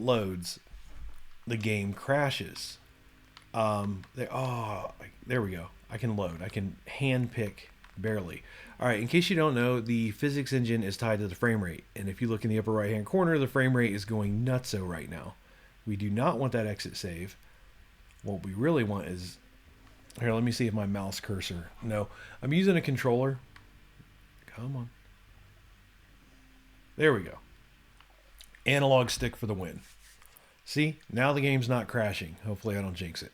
loads, the game crashes. There we go. I can load. I can hand pick barely. All right, in case you don't know, the physics engine is tied to the frame rate. And if you look in the upper right hand corner, the frame rate is going nutso right now. We do not want that exit save. What we really want is, here, let me see if my mouse cursor, no, I'm using a controller. Come on. There we go. Analog stick for the win. See, now the game's not crashing. Hopefully I don't jinx it.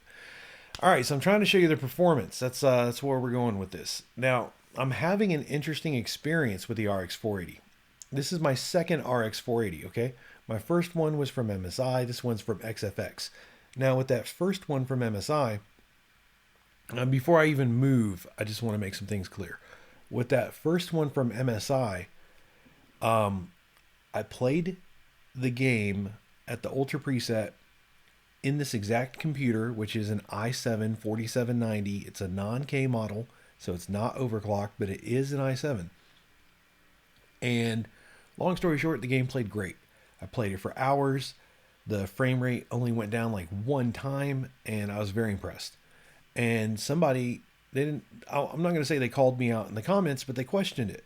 All right, so I'm trying to show you the performance. That's where we're going with this. Now, I'm having an interesting experience with the RX 480. This is my second RX 480, okay? My first one was from MSI. This one's from XFX. Now, with that first one from MSI, before I even move, I just want to make some things clear. With that first one from MSI, I played the game at the Ultra preset in this exact computer, which is an i7 4790. It's a non-K model, so it's not overclocked, but it is an i7. And long story short, the game played great. I played it for hours. The frame rate only went down like one time, and I was very impressed. And somebody, I'm not going to say they called me out in the comments, but they questioned it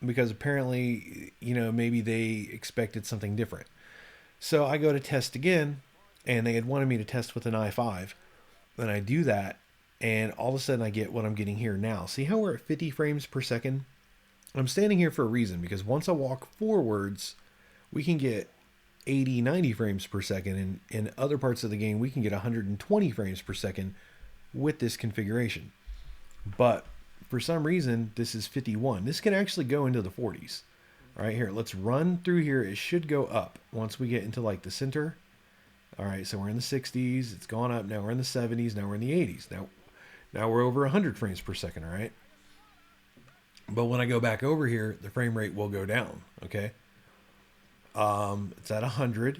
because apparently, maybe they expected something different. So I go to test again, and they had wanted me to test with an i5. And I do that, and all of a sudden I get what I'm getting here now. See how we're at 50 frames per second? I'm standing here for a reason, because once I walk forwards, we can get 80, 90 frames per second. And in other parts of the game, we can get 120 frames per second with this configuration. But for some reason, this is 51. This can actually go into the 40s. Right here, let's run through here. It should go up once we get into like the center. All right, so we're in the 60s. It's gone up. Now we're in the 70s. Now we're in the 80s. Now we're over 100 frames per second, all right? But when I go back over here, the frame rate will go down, okay? It's at 100,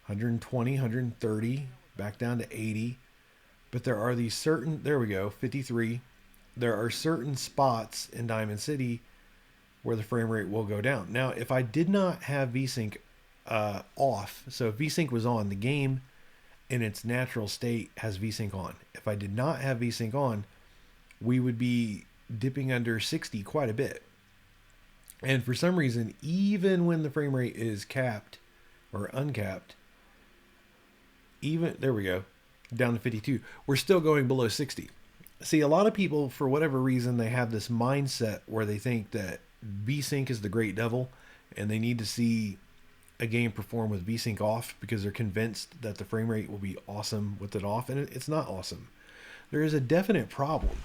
120, 130, back down to 80. But there are these certain, there we go, 53. There are certain spots in Diamond City where the frame rate will go down. Now, if I did not have VSync off, so if VSync was on, the game in its natural state has VSync on. If I did not have VSync on, we would be dipping under 60 quite a bit. And for some reason, even when the frame rate is capped or uncapped, there we go, down to 52, we're still going below 60. See, a lot of people, for whatever reason, they have this mindset where they think that VSync is the great devil, and they need to see a game perform with VSync off because they're convinced that the frame rate will be awesome with it off, and it's not awesome. There is a definite problem.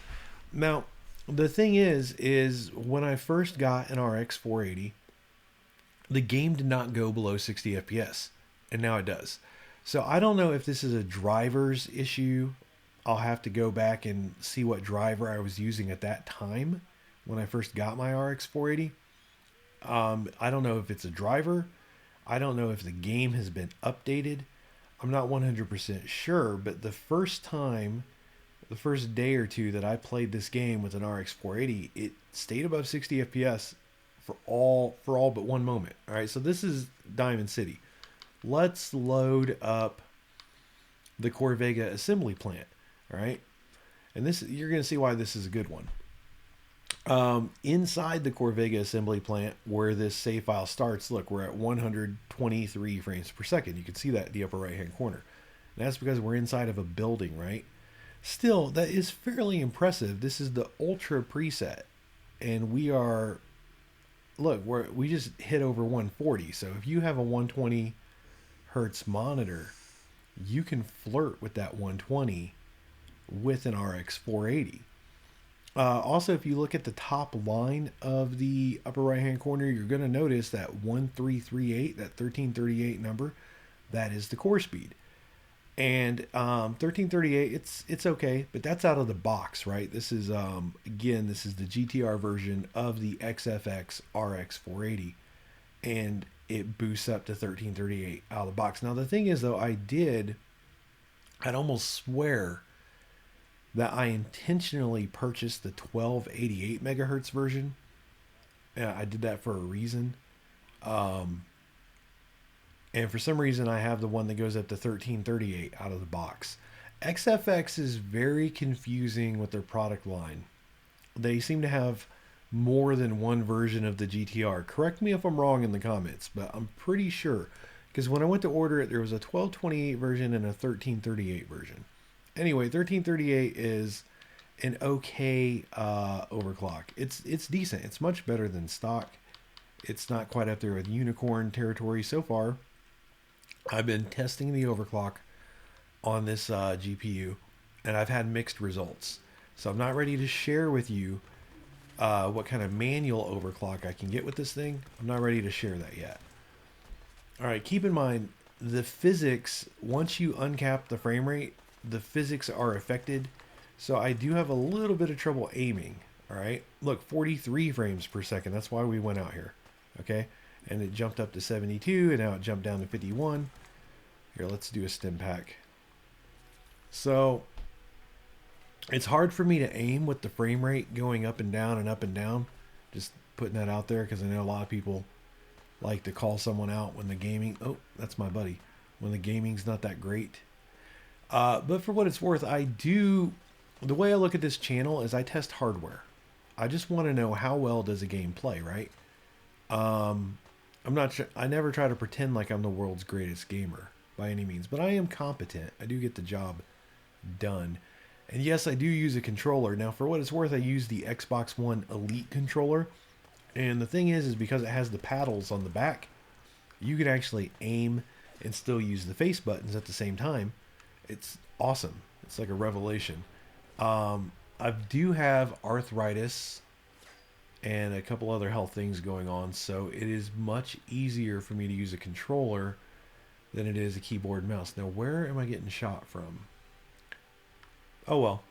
Now, the thing is when I first got an RX 480, the game did not go below 60 FPS, and now it does. So I don't know if this is a driver's issue. I'll have to go back and see what driver I was using at that time when I first got my RX 480. I don't know if it's a driver. I don't know if the game has been updated. I'm not 100% sure, but the first day or two that I played this game with an RX 480, it stayed above 60 FPS for all but one moment. All right, so this is Diamond City. Let's load up the Corvega assembly plant. All right, and this, you're going to see why this is a good one. Inside the Corvega assembly plant where this save file starts, look, we're at 123 frames per second. You can see that in the upper right hand corner. And that's because we're inside of a building, right? Still, that is fairly impressive. This is the Ultra preset, and we are, look, we just hit over 140. So if you have a 120 hertz monitor, you can flirt with that 120 with an RX 480. Also, if you look at the top line of the upper right hand corner, you're going to notice that 1338, that 1338 number, that is the core speed. And 1338, it's okay, but that's out of the box, right? This is again, this is the GTR version of the XFX RX 480, and it boosts up to 1338 out of the box. Now the thing is, though, I'd almost swear that I intentionally purchased the 1288 megahertz version. I did that for a reason. And for some reason, I have the one that goes up to 1338 out of the box. XFX is very confusing with their product line. They seem to have more than one version of the GTR. Correct me if I'm wrong in the comments, but I'm pretty sure. Because when I went to order it, there was a 1228 version and a 1338 version. Anyway, 1338 is an okay overclock. It's decent. It's much better than stock. It's not quite up there with unicorn territory so far. I've been testing the overclock on this GPU, and I've had mixed results. So I'm not ready to share with you what kind of manual overclock I can get with this thing. I'm not ready to share that yet. All right, keep in mind the physics, once you uncap the frame rate, the physics are affected. So I do have a little bit of trouble aiming. All right, look, 43 frames per second. That's why we went out here. Okay, and it jumped up to 72, and now it jumped down to 51. Here, let's do a stim pack. So it's hard for me to aim with the frame rate going up and down and up and down. Just putting that out there because I know a lot of people like to call someone out when the gaming, oh, that's my buddy, when the gaming's not that great. But for what it's worth, the way I look at this channel is I test hardware. I just want to know how well does a game play, right? I never try to pretend like I'm the world's greatest gamer by any means, but I am competent. I do get the job done. And yes, I do use a controller. Now, for what it's worth, I use the Xbox One Elite controller. And the thing is because it has the paddles on the back, you can actually aim and still use the face buttons at the same time. It's awesome. It's like a revelation. I do have arthritis and a couple other health things going on, so it is much easier for me to use a controller than it is a keyboard and mouse. Now, where am I getting shot from? Oh well.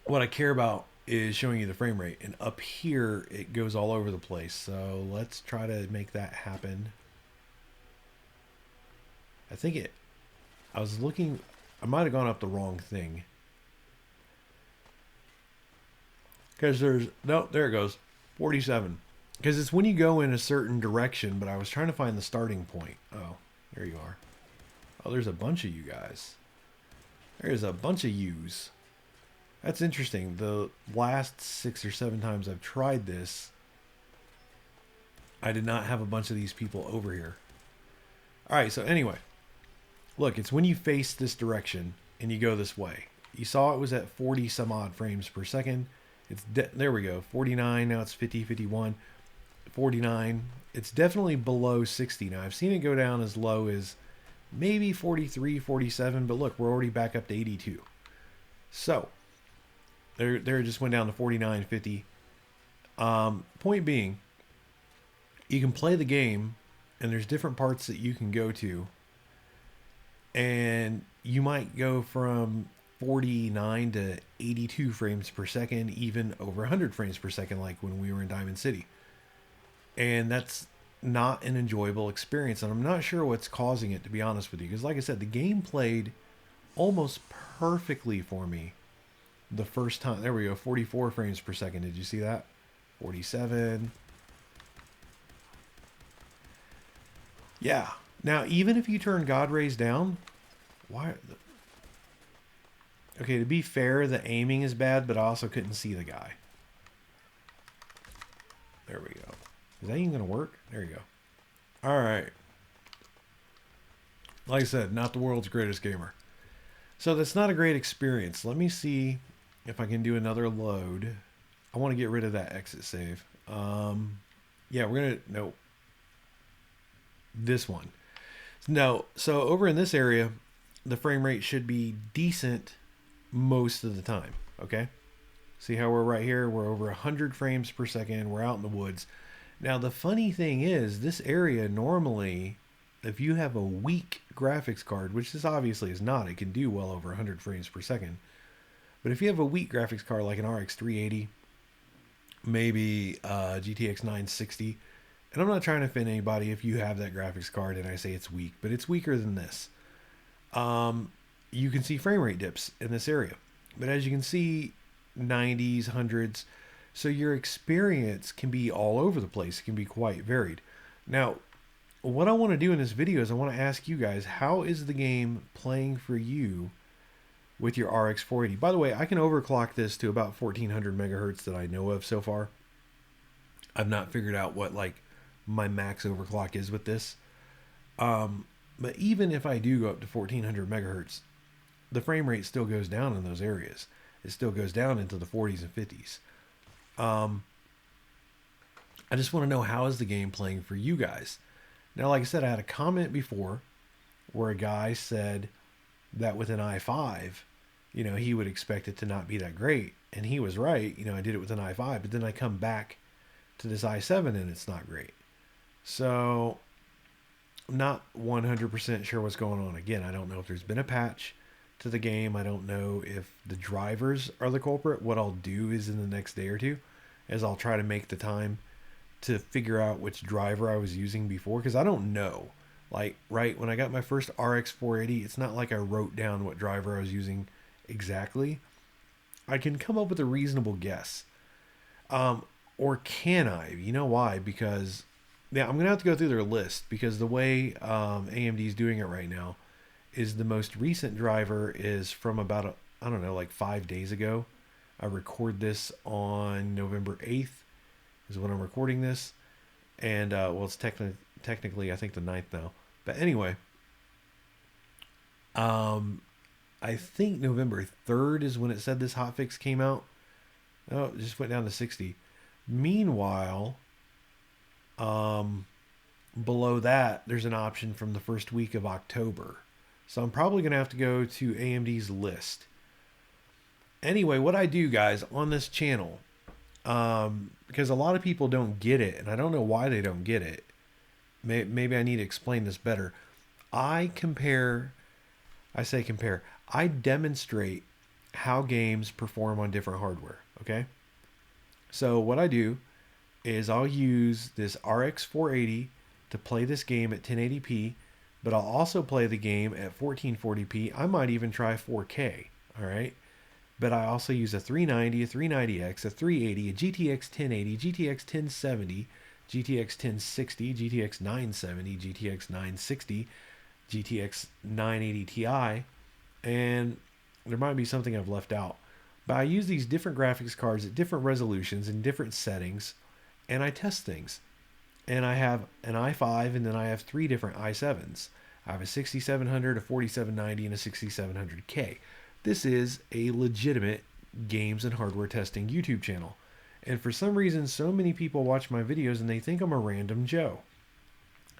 What I care about is showing you the frame rate, and up here it goes all over the place. So let's try to make that happen. I was looking, I might have gone up the wrong thing. Because there it goes, 47. Because it's when you go in a certain direction, but I was trying to find the starting point. Oh, there you are. Oh, there's a bunch of you guys. There's a bunch of yous. That's interesting. The last 6 or 7 times I've tried this, I did not have a bunch of these people over here. All right, so anyway, look, it's when you face this direction and you go this way. You saw it was at 40 some odd frames per second. There we go, 49, now it's 50, 51, 49. It's definitely below 60 now. I've seen it go down as low as maybe 43, 47, but look, we're already back up to 82. So there it just went down to 49, 50. Point being, you can play the game and there's different parts that you can go to, and you might go from 49 to 82 frames per second, even over 100 frames per second, like when we were in Diamond City. And that's not an enjoyable experience, and I'm not sure what's causing it, to be honest with you, because like I said, the game played almost perfectly for me the first time. There we go, 44 frames per second. Did you see that? 47. Yeah. Now, even if you turn God Rays down, why? Okay, to be fair, the aiming is bad, but I also couldn't see the guy. There we go. Is that even going to work? There you go. All right. Like I said, not the world's greatest gamer. So that's not a great experience. Let me see if I can do another load. I want to get rid of that exit save. Yeah, we're going to... No. This one. No. So over in this area, the frame rate should be decent most of the time. Okay? See how we're right here? We're over 100 frames per second. We're out in the woods. Now, the funny thing is, this area normally, if you have a weak graphics card, which this obviously is not, it can do well over 100 frames per second. But if you have a weak graphics card like an RX 380, maybe GTX 960, and I'm not trying to offend anybody if you have that graphics card and I say it's weak, but it's weaker than this. You can see frame rate dips in this area. But as you can see, 90s, 100s, so your experience can be all over the place. It can be quite varied. Now, what I want to do in this video is I want to ask you guys, how is the game playing for you with your RX 480? By the way, I can overclock this to about 1400 megahertz that I know of so far. I've not figured out what like my max overclock is with this. But even if I do go up to 1400 megahertz, the frame rate still goes down in those areas. It still goes down into the 40s and 50s. I just want to know, how is the game playing for you guys? Now, like I said, I had a comment before where a guy said that with an i5, you know, he would expect it to not be that great. And he was right. You know, I did it with an i5, but then I come back to this i7 and it's not great. So I'm not 100% sure what's going on. Again, I don't know if there's been a patch to the game. I don't know if the drivers are the culprit. What I'll do is in the next day or two is I'll try to make the time to figure out which driver I was using before, because I don't know. Like, right when I got my first RX 480, it's not like I wrote down what driver I was using exactly. I can come up with a reasonable guess. Or can I? You know why? Because, yeah, I'm going to have to go through their list, because the way AMD is doing it right now is the most recent driver is from about, I don't know, like 5 days ago. I record this on November 8th is when I'm recording this. And, well, it's technically, I think the 9th now. But anyway, I think November 3rd is when it said this hotfix came out. Oh, it just went down to 60. Meanwhile, below that, there's an option from the first week of October. So I'm probably going to have to go to AMD's list. Anyway, what I do, guys, on this channel, because a lot of people don't get it, and I don't know why they don't get it. Maybe I need to explain this better. I demonstrate how games perform on different hardware, okay? So what I do is I'll use this RX 480 to play this game at 1080p, but I'll also play the game at 1440p. I might even try 4K, all right? But I also use a 390, a 390X, a 380, a GTX 1080, GTX 1070, GTX 1060, GTX 970, GTX 960, GTX 980 Ti, and there might be something I've left out. But I use these different graphics cards at different resolutions and different settings, and I test things. And I have an i5, and then I have 3 different i7s. I have a 6700, a 4790, and a 6700K. This is a legitimate games and hardware testing YouTube channel. And for some reason, so many people watch my videos and they think I'm a random Joe.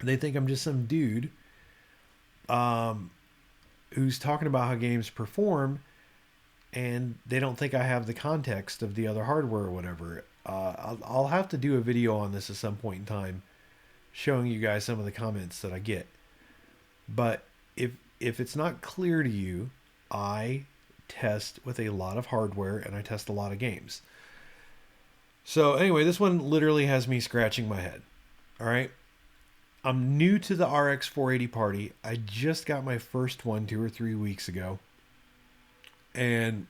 They think I'm just some dude who's talking about how games perform, and they don't think I have the context of the other hardware or whatever. I'll have to do a video on this at some point in time, showing you guys some of the comments that I get. But if it's not clear to you, I test with a lot of hardware and I test a lot of games. So anyway, this one literally has me scratching my head. All right. I'm new to the RX 480 party. I just got my first one 2 or 3 weeks ago. And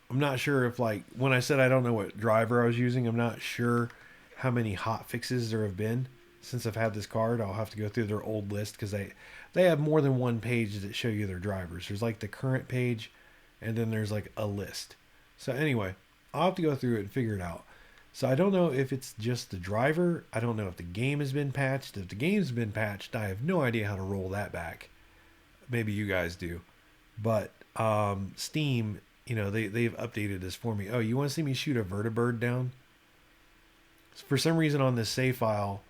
I'm not sure if, like, when I said I don't know what driver I was using, I'm not sure how many hot fixes there have been since I've had this card. I'll have to go through their old list, because they have more than one page that show you their drivers. There's like the current page, and then there's like a list. So anyway, I'll have to go through it and figure it out. So I don't know if it's just the driver. I don't know if the game has been patched. If the game's been patched, I have no idea how to roll that back. Maybe you guys do. But Steam, you know, they've updated this for me. Oh, you want to see me shoot a vertibird down? For some reason on this save file,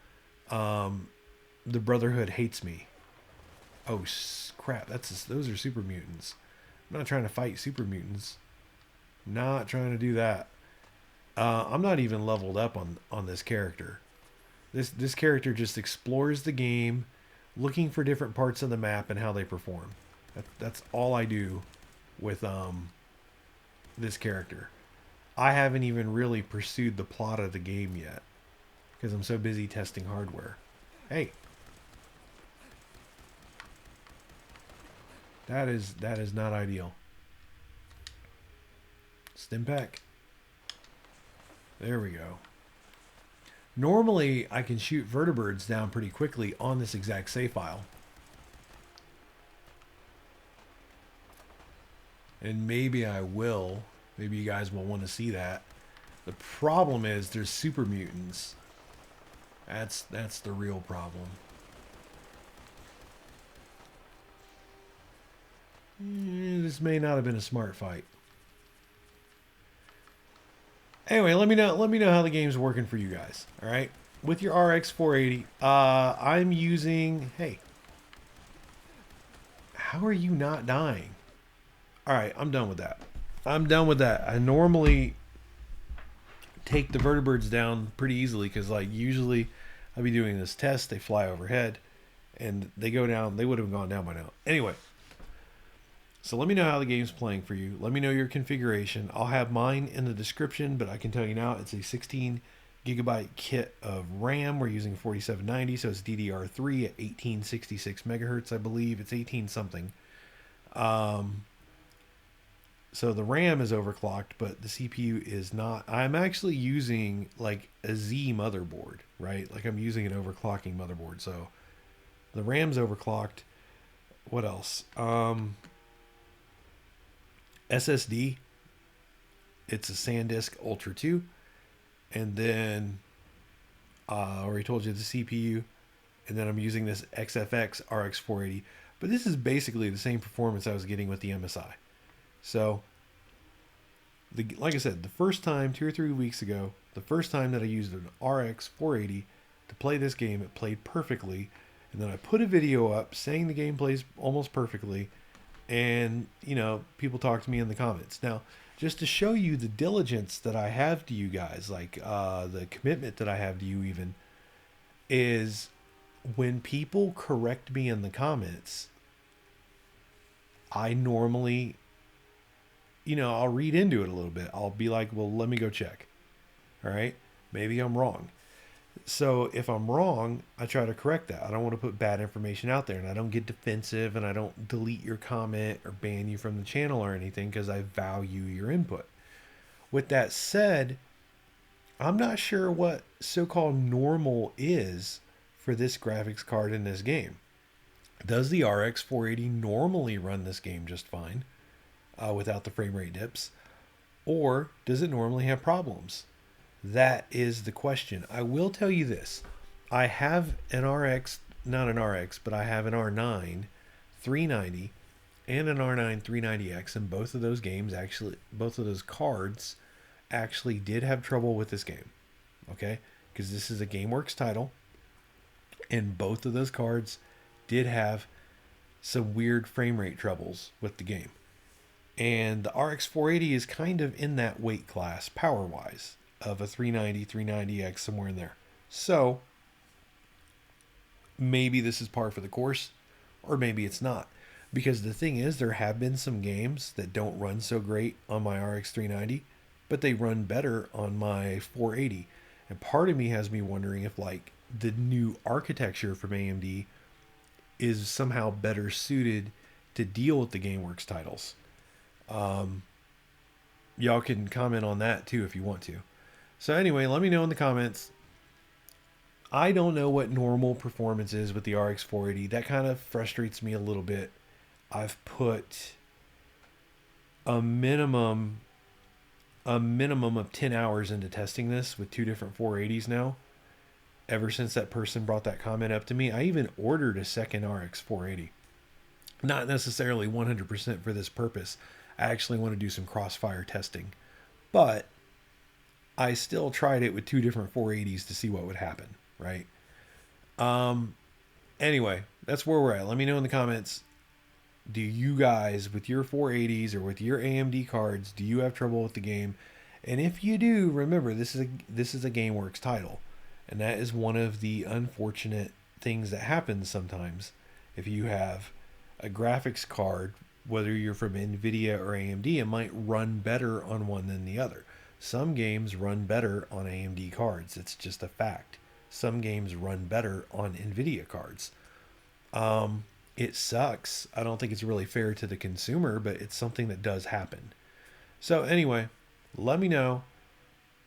the Brotherhood hates me. Oh crap! Those are super mutants. I'm not trying to fight super mutants. Not trying to do that. I'm not even leveled up on this character. This character just explores the game, looking for different parts of the map and how they perform. That's all I do with this character. I haven't even really pursued the plot of the game yet, because I'm so busy testing hardware. Hey. That is not ideal. Stim pack. There we go. Normally, I can shoot vertibirds down pretty quickly on this exact save file. And maybe I will. Maybe you guys will want to see that. The problem is there's super mutants. That's the real problem. This may not have been a smart fight. Anyway, let me know how the game's working for you guys. All right, with your RX 480, I'm using. Hey, how are you not dying? All right, I'm done with that. I'm done with that. I normally take the vertibirds down pretty easily because, like, usually I'll be doing this test. They fly overhead, and they go down. They would have gone down by now. Anyway, so let me know how the game's playing for you. Let me know your configuration. I'll have mine in the description, but I can tell you now it's a 16 gigabyte kit of RAM. We're using 4790, so it's DDR3 at 1866 megahertz, I believe. It's 18 something. So the RAM is overclocked, but the CPU is not. I'm actually using like a Z motherboard, right? Like I'm using an overclocking motherboard. So the RAM's overclocked. What else? SSD. It's a SanDisk Ultra 2. And then I already told you the CPU. And then I'm using this XFX RX 480. But this is basically the same performance I was getting with the MSI. So, like I said, the first time, 2 or 3 weeks ago, the first time that I used an RX 480 to play this game, it played perfectly. And then I put a video up saying the game plays almost perfectly. And, you know, people talk to me in the comments. Now, just to show you the diligence that I have to you guys, like the commitment that I have to you even, is when people correct me in the comments, I normally, you know, I'll read into it a little bit. I'll be like, well, let me go check. All right. Maybe I'm wrong. So if I'm wrong, I try to correct that. I don't want to put bad information out there, and I don't get defensive, and I don't delete your comment or ban you from the channel or anything because I value your input. With that said, I'm not sure what so-called normal is for this graphics card in this game. Does the RX 480 normally run this game just fine without the frame rate dips? Or does it normally have problems? That is the question. I will tell you this. I have an RX, not an RX, but I have an R9 390 and an R9 390X, and both of those games actually, both of those cards actually did have trouble with this game. Okay? Because this is a Gameworks title, and both of those cards did have some weird frame rate troubles with the game. And the RX 480 is kind of in that weight class, power-wise, of a 390, 390X, somewhere in there. So, maybe this is par for the course, or maybe it's not. Because the thing is, there have been some games that don't run so great on my RX 390, but they run better on my 480. And part of me has me wondering if, like, the new architecture from AMD is somehow better suited to deal with the Gameworks titles. Y'all can comment on that too if you want to. So anyway, let me know in the comments. I don't know what normal performance is with the RX 480. That kind of frustrates me a little bit. I've put a minimum of 10 hours into testing this with 2 different 480s now. Ever since that person brought that comment up to me, I even ordered a second RX 480. Not necessarily 100% for this purpose. I actually want to do some crossfire testing. But I still tried it with 2 different 480s to see what would happen, right? Anyway, that's where we're at. Let me know in the comments. Do you guys, with your 480s or with your AMD cards, do you have trouble with the game? And if you do, remember, this is a Gameworks title. And that is one of the unfortunate things that happens sometimes. If you have a graphics card, whether you're from NVIDIA or AMD, it might run better on one than the other. Some games run better on AMD cards. It's just a fact. Some games run better on NVIDIA cards. It sucks. I don't think it's really fair to the consumer, but it's something that does happen. So anyway, let me know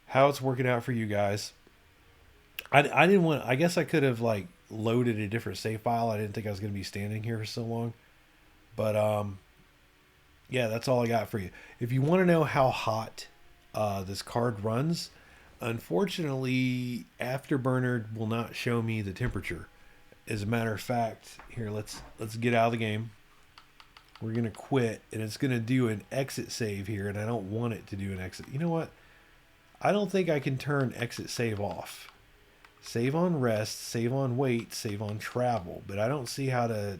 how it's working out for you guys. I didn't want. I guess I could have like loaded a different save file. I didn't think I was going to be standing here for so long. But yeah, that's all I got for you. If you want to know how hot this card runs, unfortunately, Afterburner will not show me the temperature. As a matter of fact, here let's get out of the game. We're gonna quit, and it's gonna do an exit save here, and I don't want it to do an exit. You know what? I don't think I can turn exit save off. Save on rest, save on wait, save on travel, but I don't see how to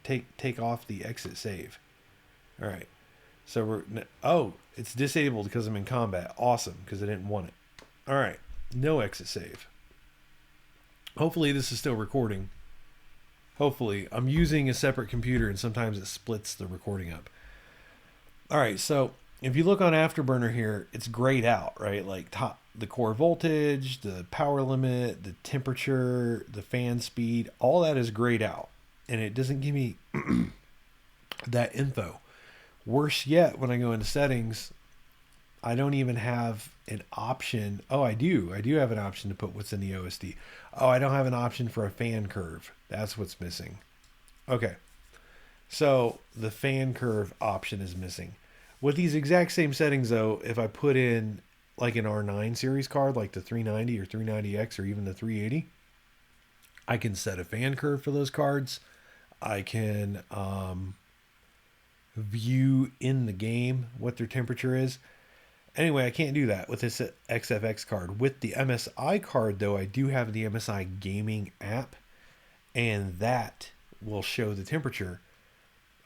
take off the exit save. All right. So it's disabled because I'm in combat. Awesome, because I didn't want it. All right. No exit save. Hopefully this is still recording. Hopefully. I'm using a separate computer and sometimes it splits the recording up. All right. So if you look on Afterburner here, it's grayed out, right? Like the core voltage, the power limit, the temperature, the fan speed, all that is grayed out. And it doesn't give me that info. Worse yet, when I go into settings, I don't even have an option. Oh, I do. I do have an option to put what's in the OSD. Oh, I don't have an option for a fan curve. That's what's missing. Okay. So the fan curve option is missing. With these exact same settings, though, if I put in like an R9 series card, like the 390 or 390X or even the 380, I can set a fan curve for those cards. I can view in the game what their temperature is. Anyway, I can't do that with this XFX card. With the MSI card, though, I do have the MSI gaming app, and that will show the temperature.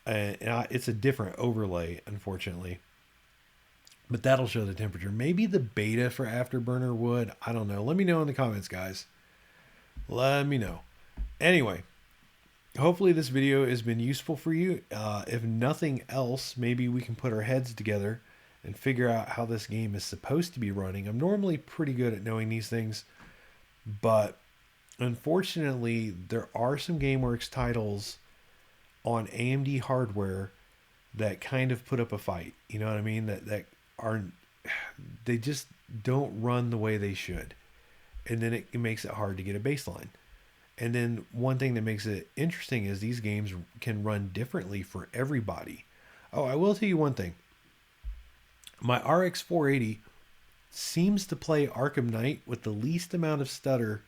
It's a different overlay, unfortunately. But that'll show the temperature. Maybe the beta for Afterburner would. I don't know. Let me know in the comments, guys. Let me know. Anyway, hopefully this video has been useful for you. If nothing else, maybe we can put our heads together and figure out how this game is supposed to be running. I'm normally pretty good at knowing these things, but unfortunately, there are some Gameworks titles on AMD hardware that kind of put up a fight. You know what I mean? They just don't run the way they should. And then it makes it hard to get a baseline. And then one thing that makes it interesting is these games can run differently for everybody. Oh, I will tell you one thing. My RX 480 seems to play Arkham Knight with the least amount of stutter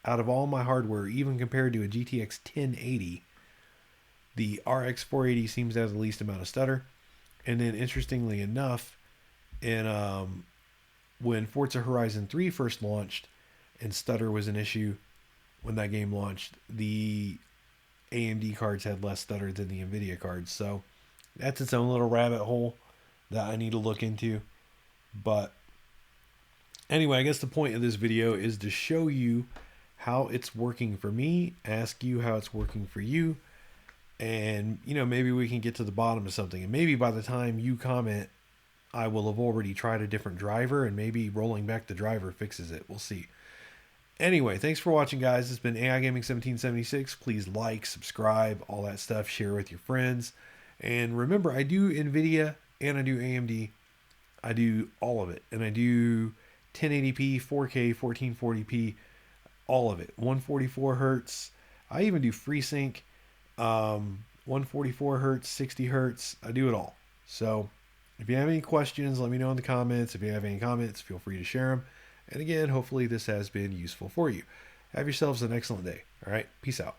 out of all my hardware, even compared to a GTX 1080. The RX 480 seems to have the least amount of stutter. And then interestingly enough, when Forza Horizon 3 first launched and stutter was an issue when that game launched, the AMD cards had less stutter than the NVIDIA cards. So that's its own little rabbit hole that I need to look into. But anyway, I guess the point of this video is to show you how it's working for me, ask you how it's working for you, and maybe we can get to the bottom of something. And maybe by the time you comment, I will have already tried a different driver, and maybe rolling back the driver fixes it. We'll see. Anyway, thanks for watching, guys. It's been AI Gaming 1776. Please like, subscribe, all that stuff. Share with your friends. And remember, I do NVIDIA and I do AMD. I do all of it. And I do 1080p, 4K, 1440p, all of it. 144 hertz. I even do FreeSync, 144 hertz, 60 hertz. I do it all. So if you have any questions, let me know in the comments. If you have any comments, feel free to share them. And again, hopefully this has been useful for you. Have yourselves an excellent day. All right. Peace out.